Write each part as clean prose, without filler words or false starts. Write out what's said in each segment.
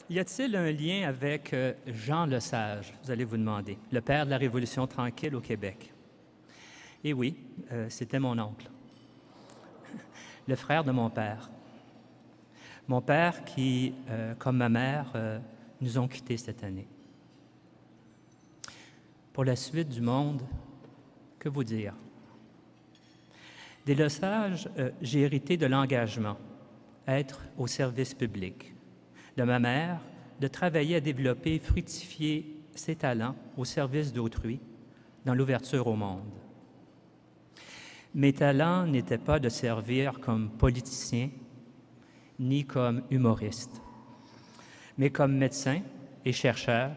Y a-t-il un lien avec Jean Lesage, vous allez vous demander, le père de la Révolution tranquille au Québec? Eh oui, c'était mon oncle, le frère de mon père. Mon père qui, comme ma mère, nous ont quittés cette année. Pour la suite du monde, que vous dire? Des Lesage, j'ai hérité de l'engagement, être au service public. De ma mère, de travailler à développer et fructifier ses talents au service d'autrui, dans l'ouverture au monde. Mes talents n'étaient pas de servir comme politicien, ni comme humoriste, mais comme médecin et chercheur,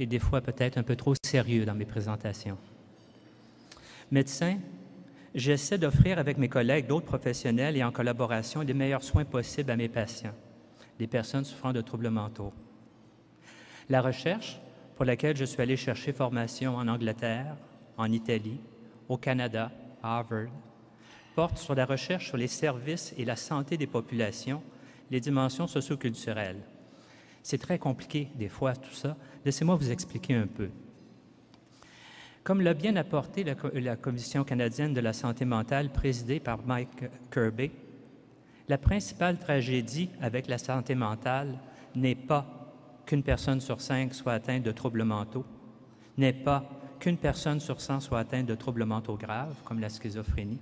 et des fois peut-être un peu trop sérieux dans mes présentations. Médecin, j'essaie d'offrir avec mes collègues, d'autres professionnels et en collaboration les meilleurs soins possibles à mes patients, des personnes souffrant de troubles mentaux. La recherche, pour laquelle je suis allé chercher formation en Angleterre, en Italie, au Canada, à Harvard, porte sur la recherche sur les services et la santé des populations, les dimensions socioculturelles. C'est très compliqué, des fois, tout ça. Laissez-moi vous expliquer un peu. Comme l'a bien apporté la Commission canadienne de la santé mentale, présidée par Mike Kirby, la principale tragédie avec la santé mentale n'est pas qu'une personne sur 5 soit atteinte de troubles mentaux, n'est pas qu'une personne sur 100 soit atteinte de troubles mentaux graves, comme la schizophrénie,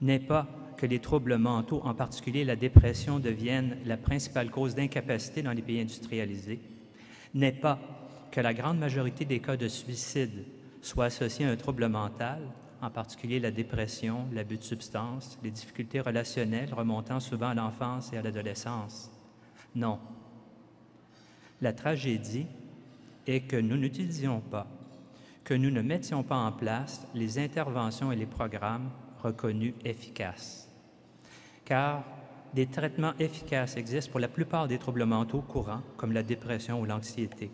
n'est pas que les troubles mentaux, en particulier la dépression, deviennent la principale cause d'incapacité dans les pays industrialisés, n'est pas que la grande majorité des cas de suicide soient associés à un trouble mental, en particulier la dépression, l'abus de substances, les difficultés relationnelles remontant souvent à l'enfance et à l'adolescence. Non. La tragédie est que nous n'utilisions pas, que nous ne mettions pas en place les interventions et les programmes reconnus efficaces. Car des traitements efficaces existent pour la plupart des troubles mentaux courants, comme la dépression ou l'anxiété.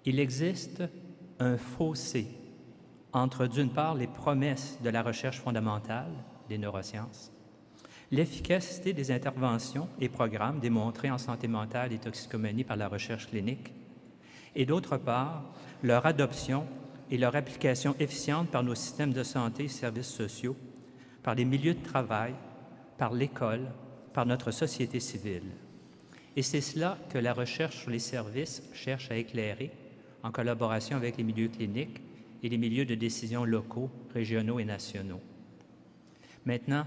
Il existe un fossé entre, d'une part, les promesses de la recherche fondamentale des neurosciences, l'efficacité des interventions et programmes démontrés en santé mentale et toxicomanie par la recherche clinique, et d'autre part, leur adoption et leur application efficiente par nos systèmes de santé et services sociaux, par les milieux de travail, par l'école, par notre société civile. Et c'est cela que la recherche sur les services cherche à éclairer en collaboration avec les milieux cliniques et les milieux de décision locaux, régionaux et nationaux. Maintenant,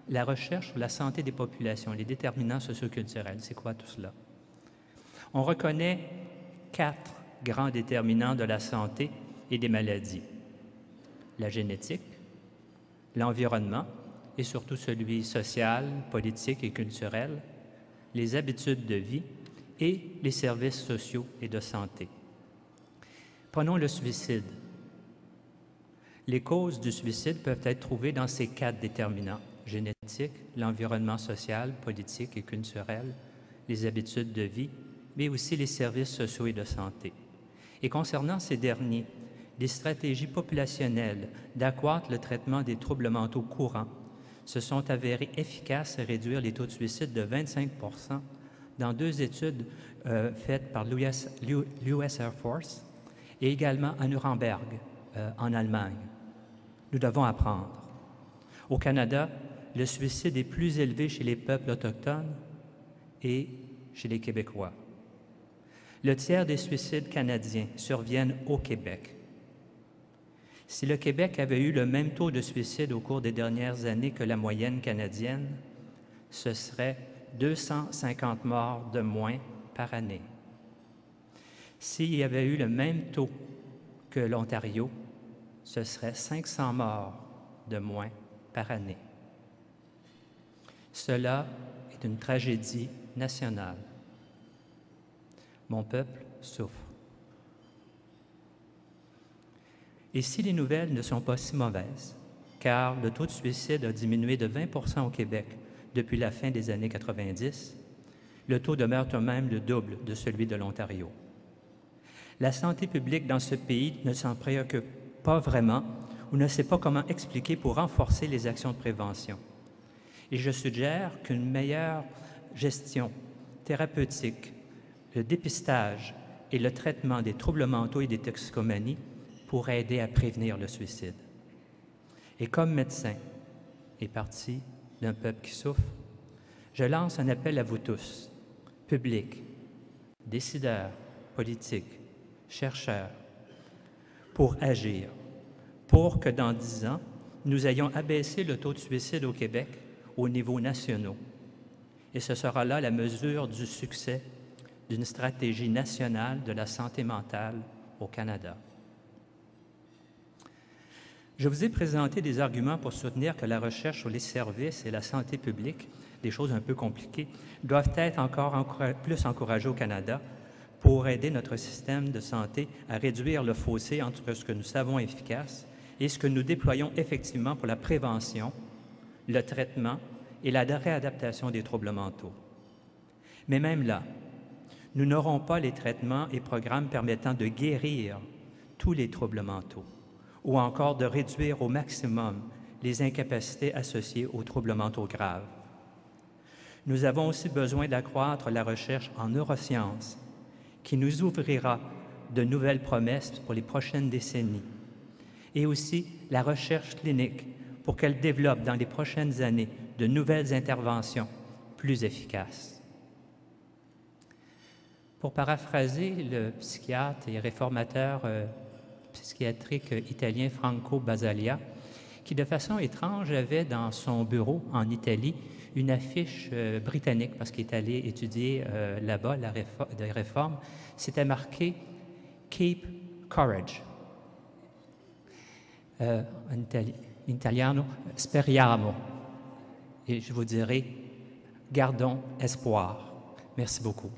la recherche sur la santé des populations, les déterminants socioculturels, c'est quoi tout cela? On reconnaît 4 grands déterminants de la santé et des maladies. La génétique, l'environnement, et surtout celui social, politique et culturel, les habitudes de vie et les services sociaux et de santé. Prenons le suicide. Les causes du suicide peuvent être trouvées dans ces 4 déterminants: génétique, l'environnement social, politique et culturel, les habitudes de vie, mais aussi les services sociaux et de santé. Et concernant ces derniers, des stratégies populationnelles d'accroître le traitement des troubles mentaux courants se sont avérées efficaces à réduire les taux de suicide de 25 % dans 2 études faites par l'US Air Force et également à Nuremberg, en Allemagne. Nous devons apprendre. Au Canada, le suicide est plus élevé chez les peuples autochtones et chez les Québécois. Le tiers des suicides canadiens surviennent au Québec. Si le Québec avait eu le même taux de suicide au cours des dernières années que la moyenne canadienne, ce serait 250 morts de moins par année. S'il y avait eu le même taux que l'Ontario, ce serait 500 morts de moins par année. Cela est une tragédie nationale. Mon peuple souffre. Et si les nouvelles ne sont pas si mauvaises, car le taux de suicide a diminué de 20 % au Québec depuis la fin des années 90, le taux demeure tout de même le double de celui de l'Ontario. La santé publique dans ce pays ne s'en préoccupe pas vraiment ou ne sait pas comment expliquer pour renforcer les actions de prévention. Et je suggère qu'une meilleure gestion thérapeutique, le dépistage et le traitement des troubles mentaux et des toxicomanies pour aider à prévenir le suicide. Et comme médecin et parti d'un peuple qui souffre, je lance un appel à vous tous, public, décideurs, politiques, chercheurs, pour agir, pour que dans 10 ans, nous ayons abaissé le taux de suicide au Québec au niveau national. Et ce sera là la mesure du succès d'une stratégie nationale de la santé mentale au Canada. Je vous ai présenté des arguments pour soutenir que la recherche sur les services et la santé publique, des choses un peu compliquées, doivent être encore plus encouragées au Canada pour aider notre système de santé à réduire le fossé entre ce que nous savons efficace et ce que nous déployons effectivement pour la prévention, le traitement et la réadaptation des troubles mentaux. Mais même là, nous n'aurons pas les traitements et programmes permettant de guérir tous les troubles mentaux ou encore de réduire au maximum les incapacités associées aux troubles mentaux graves. Nous avons aussi besoin d'accroître la recherche en neurosciences qui nous ouvrira de nouvelles promesses pour les prochaines décennies et aussi la recherche clinique pour qu'elle développe dans les prochaines années de nouvelles interventions plus efficaces. Pour paraphraser le psychiatre et réformateur psychiatrique italien Franco Basaglia, qui de façon étrange avait dans son bureau en Italie une affiche britannique, parce qu'il est allé étudier là-bas la réforme, c'était marqué « Keep courage ». En italiano, speriamo. Et je vous dirai, gardons espoir. Merci beaucoup.